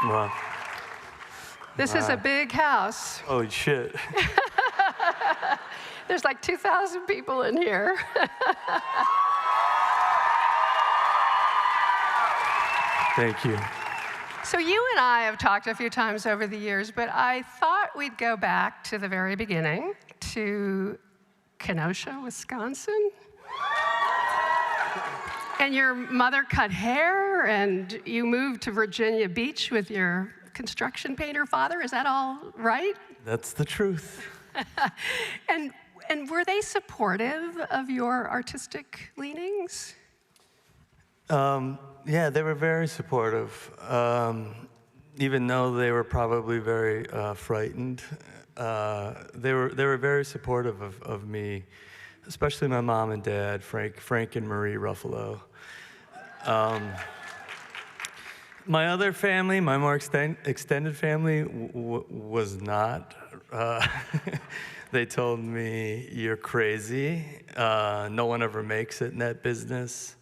Wow. This is a big house. Holy shit. There's like 2,000 people in here. Thank you. So you and I have talked a few times over the years, but I thought we'd go back to the very beginning, to Kenosha, Wisconsin. And your mother cut hair, and you moved to Virginia Beach with your construction painter father. Is that all right? That's the truth. And were they supportive of your artistic leanings? Yeah, they were very supportive, even though they were probably very frightened. They were very supportive of me, especially my mom and dad, Frank and Marie Ruffalo. My other family, my more extended family, was not. They told me, "You're crazy. No one ever makes it in that business."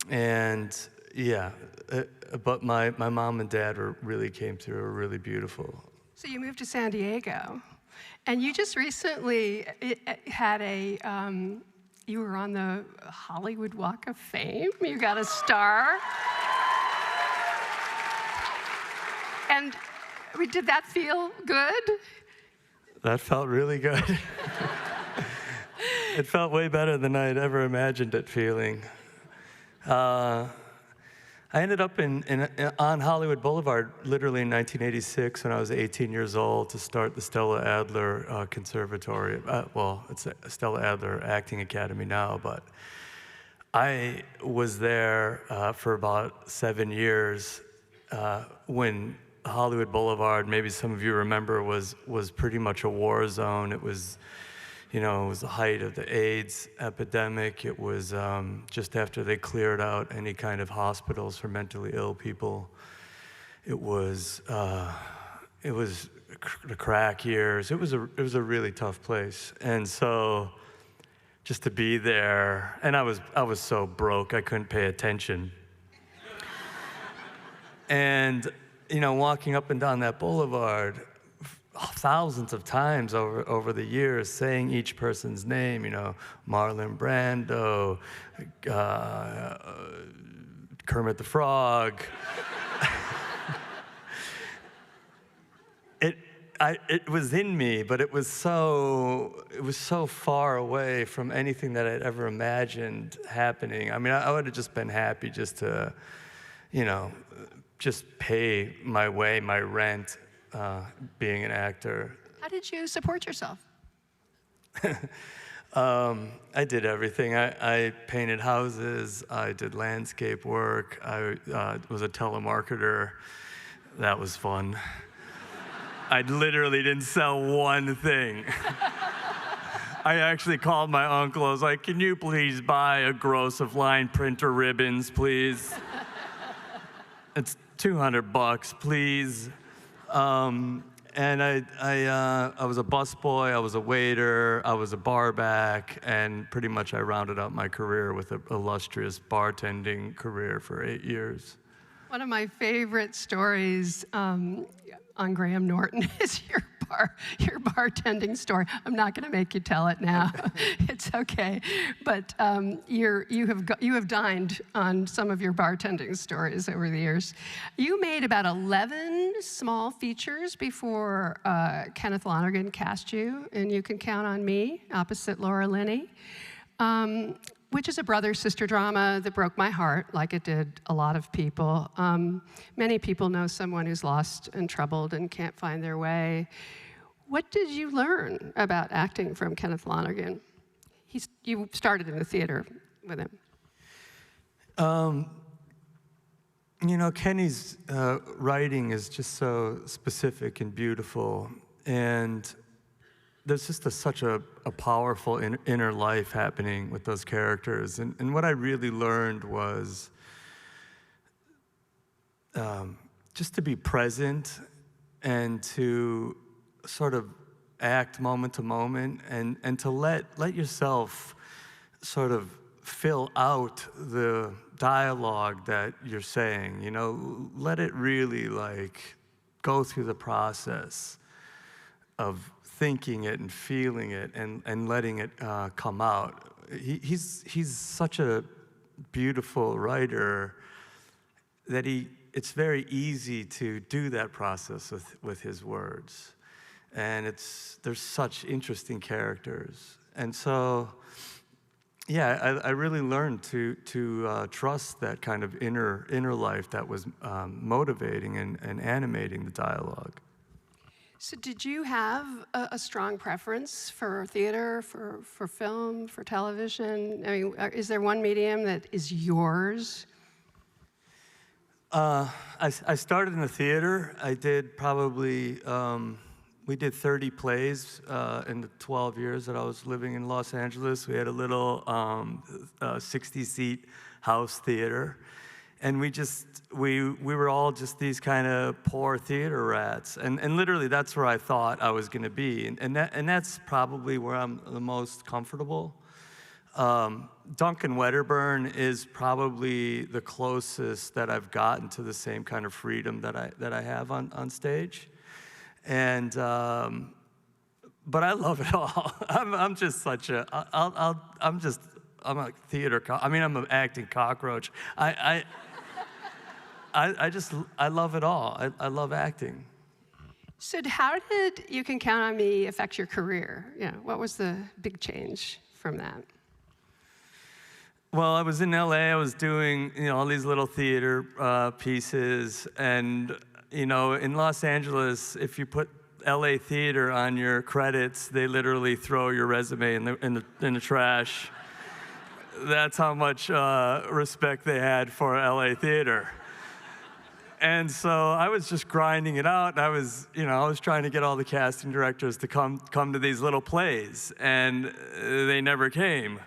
And yeah, but my mom and dad really came through, were really beautiful. So you moved to San Diego, and you just recently had you were on the Hollywood Walk of Fame. You got a star. And did that feel good? That felt really good. It felt way better than I'd ever imagined it feeling. I ended up on Hollywood Boulevard literally in 1986 when I was 18 years old to start the Stella Adler Conservatory. Well, it's a Stella Adler Acting Academy now, but I was there for about 7 years when Hollywood Boulevard, maybe some of you remember, was pretty much a war zone. It was, it was the height of the AIDS epidemic. It was just after they cleared out any kind of hospitals for mentally ill people. It was the crack years. It was a really tough place. And so just to be there, and I was so broke I couldn't pay attention. And walking up and down that boulevard thousands of times over the years, saying each person's name, Marlon Brando, Kermit the Frog. It was in me, but it was so far away from anything that I'd ever imagined happening. I mean, I would have just been happy just to, just pay my way, my rent, being an actor. How did you support yourself? I did everything. I painted houses. I did landscape work. I was a telemarketer. That was fun. I literally didn't sell one thing. I actually called my uncle. I was like, "Can you please buy a gross of line printer ribbons, please? It's $200, please." And I was a busboy, I was a waiter, I was a bar back, and pretty much I rounded out my career with an illustrious bartending career for 8 years. One of my favorite stories on Graham Norton is your bartending story. I'm not going to make you tell it now. It's okay. But you have dined on some of your bartending stories over the years. You made about 11 small features before Kenneth Lonergan cast you in You Can Count on Me, opposite Laura Linney, which is a brother-sister drama that broke my heart, like it did a lot of people. Many people know someone who's lost and troubled and can't find their way. What did you learn about acting from Kenneth Lonergan? You started in the theater with him. Kenny's writing is just so specific and beautiful, and there's just such a powerful inner life happening with those characters. And what I really learned was just to be present and to sort of act moment to moment and to let yourself sort of fill out the dialogue that you're saying. You know, let it really like go through the process of thinking it and feeling it and letting it come out. He's such a beautiful writer that it's very easy to do that process with his words. And there's such interesting characters. And so, yeah, I really learned to trust that kind of inner life that was motivating and animating the dialogue. So did you have a strong preference for theater, for film, for television? I mean, is there one medium that is yours? I started in the theater. I did probably, we did 30 plays in the 12 years that I was living in Los Angeles. We had a little 60-seat house theater. And we were all just these kind of poor theater rats. And literally, that's where I thought I was going to be. And that's probably where I'm the most comfortable. Duncan Wedderburn is probably the closest that I've gotten to the same kind of freedom that I have on stage. And but I love it all. I'm just such a I'm a theater. I'm an acting cockroach. I love it all. I love acting. So how did You Can Count on Me affect your career? You know, what was the big change from that? Well, I was in LA. I was doing all these little theater pieces, and in Los Angeles, if you put LA theater on your credits, they literally throw your resume in the trash. That's how much respect they had for LA theater. And so I was just grinding it out, and I was trying to get all the casting directors to come to these little plays, and they never came.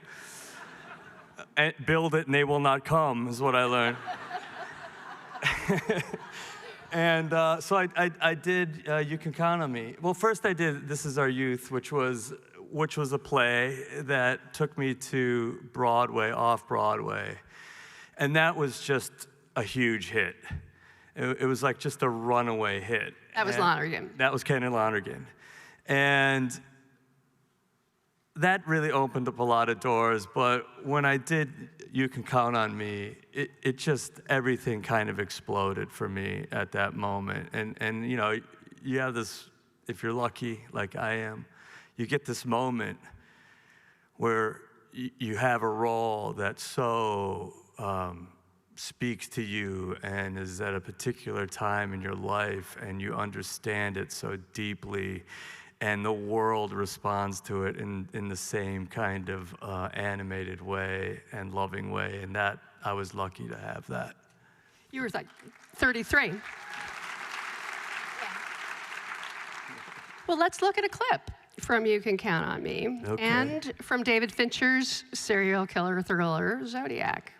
And build it and they will not come is what I learned. And so I did You Can Count on Me. Well, first I did This Is Our Youth, which was a play that took me to Broadway, off-Broadway. And that was just a huge hit. It was like just a runaway hit. That was Lonergan. That was Ken and Lonergan. And that really opened up a lot of doors, but when I did You Can Count on Me, it just, everything kind of exploded for me at that moment. And you have this, if you're lucky, like I am, you get this moment where you have a role that so speaks to you and is at a particular time in your life, and you understand it so deeply, and the world responds to it in the same kind of animated way and loving way, and that I was lucky to have that. You were like 33. Yeah. Well, let's look at a clip from You Can Count on Me, Okay. and from David Fincher's serial killer thriller, Zodiac.